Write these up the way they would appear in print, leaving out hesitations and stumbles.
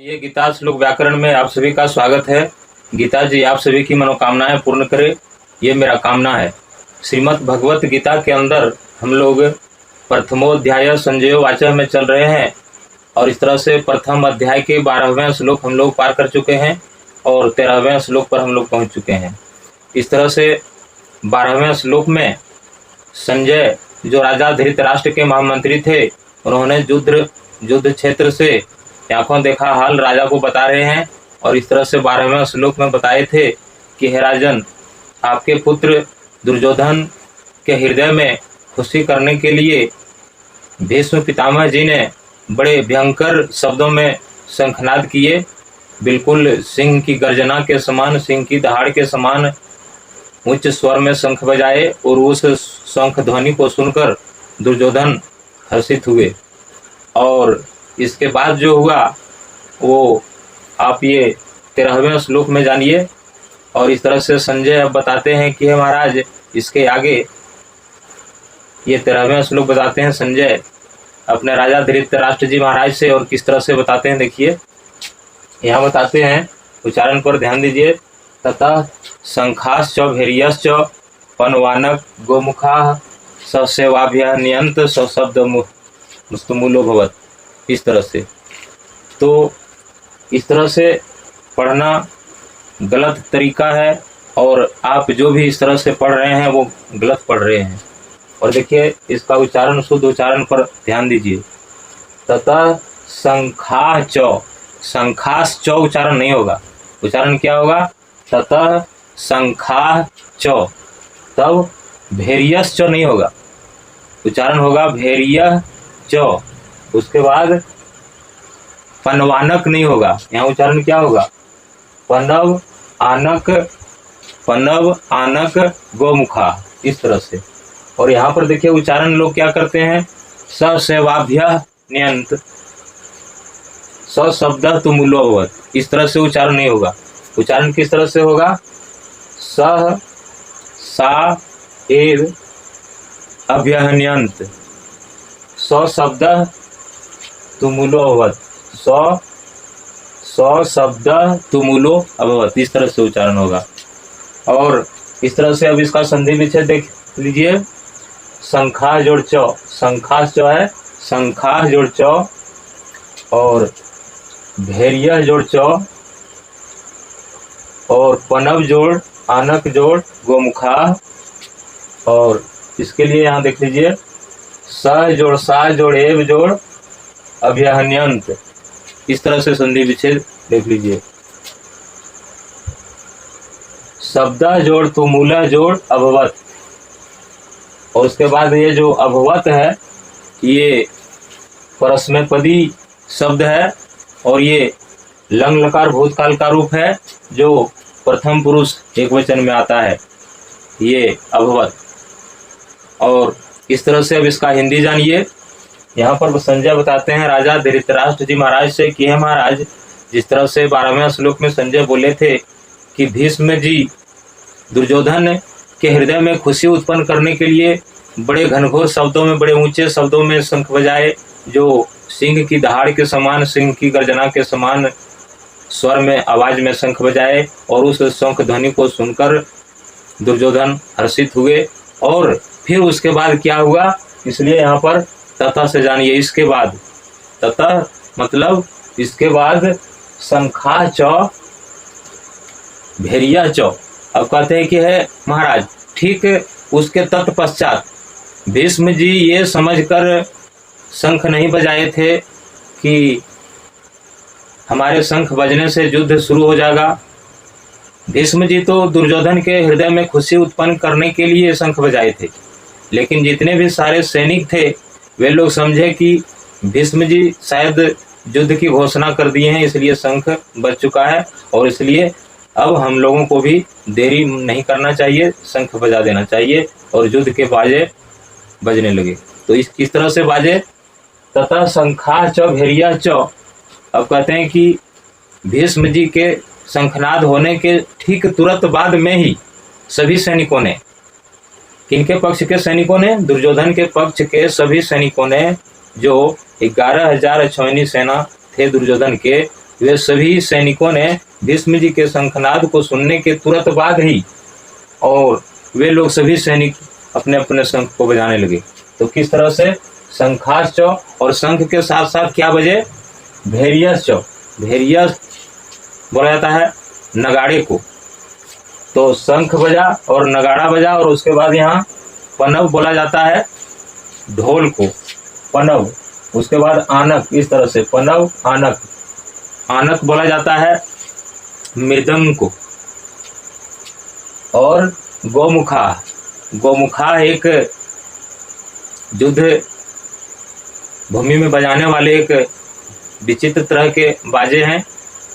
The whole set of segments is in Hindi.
ये गीता श्लोक व्याकरण में आप सभी का स्वागत है। गीता जी आप सभी की मनोकामनाएं पूर्ण करे, ये मेरा कामना है। श्रीमद् भगवत गीता के अंदर हम लोग प्रथमोध्याय संजय वाचः में चल रहे हैं और इस तरह से प्रथम अध्याय के 12वें श्लोक हम लोग पार कर चुके हैं और 13वें श्लोक पर हम लोग पहुंच चुके हैं। इस तरह से 12वें श्लोक में संजय जो राजा धृतराष्ट्र के महामंत्री थे, उन्होंने युद्ध क्षेत्र से आंखों देखा हाल राजा को बता रहे हैं और इस तरह से 12वें श्लोक में बताए थे कि हे राजन, आपके पुत्र दुर्योधन के हृदय में खुशी करने के लिए भीष्म पितामह जी ने बड़े भयंकर शब्दों में शंखनाद किए, बिल्कुल सिंह की गर्जना के समान, सिंह की दहाड़ के समान उच्च स्वर में शंख बजाए और उस शंख ध्वनि को सुनकर दुर्योधन हर्षित हुए। और इसके बाद जो हुआ वो आप ये 13वें श्लोक में जानिए। और इस तरह से संजय अब बताते हैं कि हे महाराज, इसके आगे ये 13वें श्लोक बताते हैं संजय अपने राजा धृतराष्ट्र जी महाराज से, और किस तरह से बताते हैं देखिए। यहाँ बताते हैं, उच्चारण पर ध्यान दीजिए। तथा शंखाश्च भैर्यश्च पनवानक गोमुखा ससेवाभ्य नियंत सशब्द मुस्तमूलो भवत। इस तरह से तो इस तरह से पढ़ना गलत तरीका है और आप जो भी इस तरह से पढ़ रहे हैं वो गलत पढ़ रहे हैं। और देखिए इसका उच्चारण, शुद्ध उच्चारण पर ध्यान दीजिए। तथा शंखाश्च, शंखाश्च उच्चारण नहीं होगा। उच्चारण क्या होगा? तथा शंखाश्च, तब भैर्यश्च नहीं होगा, उच्चारण होगा भैर्यश्च। उसके बाद पनवानक नहीं होगा, यहाँ उच्चारण क्या होगा? पनव आनक गोमुखा, इस तरह से। और यहाँ पर देखिए उच्चारण लोग क्या करते हैं? ससेवाभ्य नियंत सशब्द तुमुलो भवत, इस तरह से उच्चारण नहीं होगा। उच्चारण किस तरह से होगा? सह सा एव अभ्यहन्यंत सशब्द तुमुलो अभवत, शब्द तुमुलो अभवत, इस तरह से उच्चारण होगा। और इस तरह से अब इसका संधि विच्छेद देख लीजिए। शंखा जोड़ च, शंखा च है, शंखा जोड़ च, और भैर्य जोड़ च, और पनव जोड़ आनक जोड़ गोमुखा। और इसके लिए यहाँ देख लीजिए, स जोड़ सा जोड़ एव जोड़ अभ्यहन्यंत, इस तरह से संधि विच्छेद देख लीजिए। शब्द जोड़ तुमूला जोड़ अभवत, और उसके बाद ये जो अभवत है ये परस्मैपदी शब्द है और ये लंग लकार भूतकाल का रूप है जो प्रथम पुरुष एक वचन में आता है, ये अभवत। और इस तरह से अब इसका हिंदी जानिए। यहाँ पर संजय बताते हैं राजा धृतराष्ट्र जी महाराज से कि हे महाराज, जिस तरह से 12वें श्लोक में संजय बोले थे कि भीष्म जी दुर्योधन के हृदय में खुशी उत्पन्न करने के लिए बड़े घनघोर शब्दों में, बड़े ऊंचे शब्दों में शंख बजाए, जो सिंह की दहाड़ के समान, सिंह की गर्जना के समान स्वर में, आवाज में शंख बजाए, और उस शंख ध्वनि को सुनकर दुर्योधन हर्षित हुए। और फिर उसके बाद क्या हुआ, इसलिए यहाँ पर तथा से जानिए। इसके बाद तथा मतलब इसके बाद शंखा च भैर्य च। अब कहते हैं कि है महाराज, ठीक उसके तत्पश्चात भीष्म जी ये समझकर शंख नहीं बजाए थे कि हमारे शंख बजने से युद्ध शुरू हो जाएगा। भीष्म जी तो दुर्योधन के हृदय में खुशी उत्पन्न करने के लिए शंख बजाए थे, लेकिन जितने भी सारे सैनिक थे वे लोग समझे कि भीष्म जी शायद युद्ध की घोषणा कर दिए हैं, इसलिए शंख बज चुका है और इसलिए अब हम लोगों को भी देरी नहीं करना चाहिए, शंख बजा देना चाहिए। और युद्ध के बाजे बजने लगे। तो इस किस तरह से बाजे? तथा शंखा च भैर्य च। अब कहते हैं कि भीष्म जी के शंखनाद होने के ठीक तुरंत बाद में ही सभी सैनिकों ने, किनके पक्ष के सैनिकों ने? दुर्योधन के पक्ष के सभी सैनिकों ने, जो 11,000 अश्विनी सेना थे दुर्योधन के, वे सभी सैनिकों ने भीष्म जी के शंखनाद को सुनने के तुरंत बाद ही और वे लोग सभी सैनिक अपने अपने शंख को बजाने लगे। तो किस तरह से शंखाश्च, और शंख के साथ साथ क्या बजे, भेरियश्च, भेरियस बोला जाता है नगाड़े को। तो शंख बजा और नगाड़ा बजा, और उसके बाद यहाँ पनव बोला जाता है ढोल को, पनव। उसके बाद आनक, इस तरह से पनव आनक, आनक बोला जाता है मृदंग को। और गोमुखा, गोमुखा एक युद्ध भूमि में बजाने वाले एक विचित्र तरह के बाजे हैं,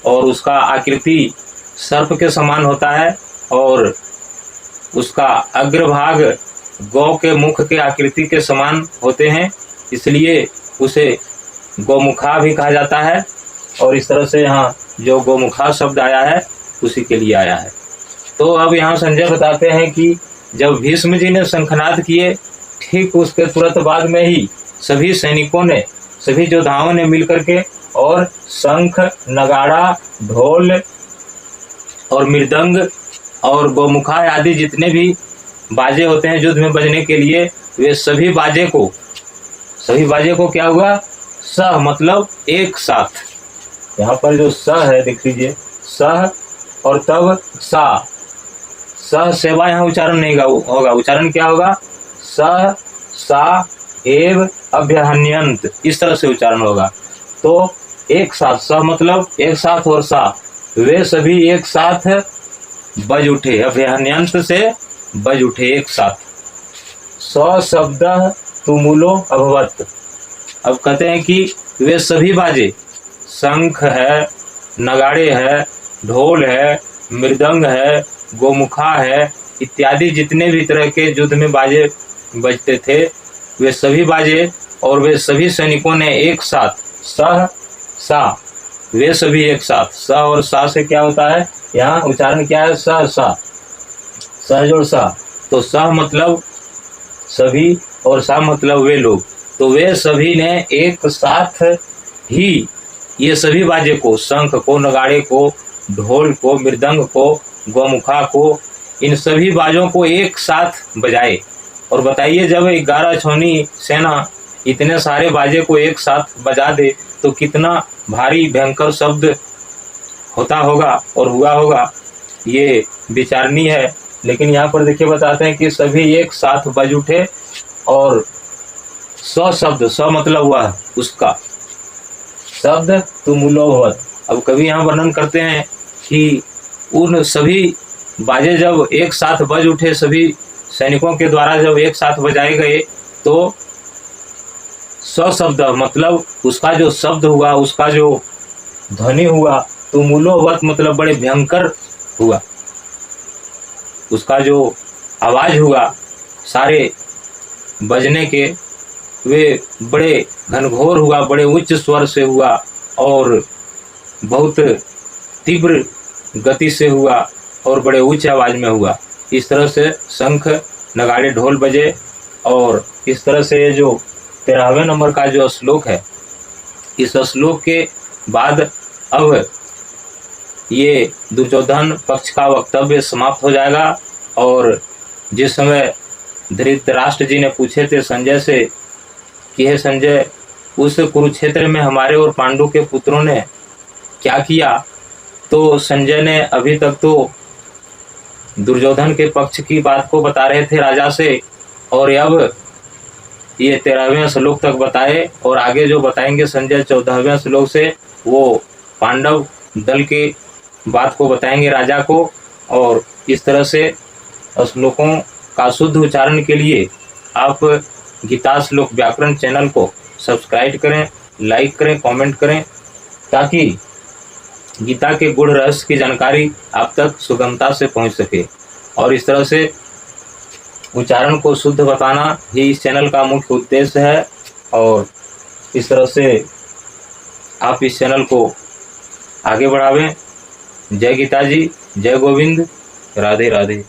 और उसका आकृति सर्प के समान होता है, और उसका अग्रभाग गौ के मुख के आकृति के समान होते हैं, इसलिए उसे गोमुखा भी कहा जाता है। और इस तरह से यहाँ जो गोमुखा शब्द आया है उसी के लिए आया है। तो अब यहाँ संजय बताते हैं कि जब भीष्म जी ने शंखनाद किए, ठीक उसके तुरंत बाद में ही सभी सैनिकों ने, सभी योद्धाओं ने मिलकर के और शंख, नगाड़ा, ढोल और मृदंग और गोमुखा आदि जितने भी बाजे होते हैं युद्ध में बजने के लिए, वे सभी बाजे को क्या हुआ, सह मतलब एक साथ। यहाँ पर जो सह है देख लीजिए, सह और तब सा, सह सेवा यहाँ उच्चारण नहीं होगा, उच्चारण क्या होगा, सह सा एव अभ्यहन्यंत, इस तरह से उच्चारण होगा। तो एक साथ, सह मतलब एक साथ, और सा, वे सभी एक साथ बज उठे, अभ्यहन्यंत से बज उठे एक साथ। स शब्द तुमुलो अभवत। अब कहते हैं कि वे सभी बाजे, शंख है, नगाड़े है, ढोल है, मृदंग है, गोमुखा है, इत्यादि जितने भी तरह के युद्ध में बाजे बजते थे, वे सभी बाजे और वे सभी सैनिकों ने एक साथ, सह सा, वे सभी एक साथ, स और सा से क्या होता है, यहाँ उच्चारण क्या है, सह सा, सहजोड़ सा। तो सह मतलब सभी और सा मतलब वे लोग। तो वे सभी ने एक साथ ही ये सभी बाजे को, शंख को, नगाड़े को, ढोल को, मृदंग को, गोमुखा को, इन सभी बाजों को एक साथ बजाए। और बताइए जब 11 छौनी सेना इतने सारे बाजे को एक साथ बजा दे तो कितना भारी भयंकर शब्द होता होगा और हुआ होगा, ये विचारणीय है। लेकिन यहाँ पर देखिए बताते हैं कि सभी एक साथ बज उठे और स शब्द, स मतलब हुआ उसका शब्द तुमुलोभवत। अब कवि यहाँ वर्णन करते हैं कि उन सभी बाजे जब एक साथ बज उठे, सभी सैनिकों के द्वारा जब एक साथ बजाए गए, तो स शब्द मतलब उसका जो शब्द हुआ, उसका जो ध्वनि हुआ, तुमुलोभवत मतलब बड़े भयंकर हुआ, उसका जो आवाज हुआ सारे बजने के, वे बड़े घनघोर हुआ, बड़े उच्च स्वर से हुआ और बहुत तीव्र गति से हुआ और बड़े उच्च आवाज में हुआ। इस तरह से शंख, नगाड़े, ढोल बजे। और इस तरह से ये जो 13वें नंबर का जो श्लोक है, इस श्लोक के बाद अब ये दुर्योधन पक्ष का वक्तव्य समाप्त हो जाएगा। और जिस समय धृतराष्ट्र जी ने पूछे थे संजय से कि हे संजय, उस कुरुक्षेत्र में हमारे और पांडु के पुत्रों ने क्या किया, तो संजय ने अभी तक तो दुर्योधन के पक्ष की बात को बता रहे थे राजा से, और अब ये 13वें श्लोक तक बताए, और आगे जो बताएंगे संजय 14वें श्लोक से, वो पांडव दल की बात को बताएंगे राजा को। और इस तरह से श्लोकों का शुद्ध उच्चारण के लिए आप गीता श्लोक व्याकरण चैनल को सब्सक्राइब करें, लाइक करें, कमेंट करें, ताकि गीता के गूढ़ रहस्य की जानकारी आप तक सुगमता से पहुंच सके। और इस तरह से उच्चारण को शुद्ध बताना ही इस चैनल का मुख्य उद्देश्य है। और इस तरह से आप इस चैनल को आगे बढ़ावें। जय गीता जी, जय गोविंद, राधे राधे।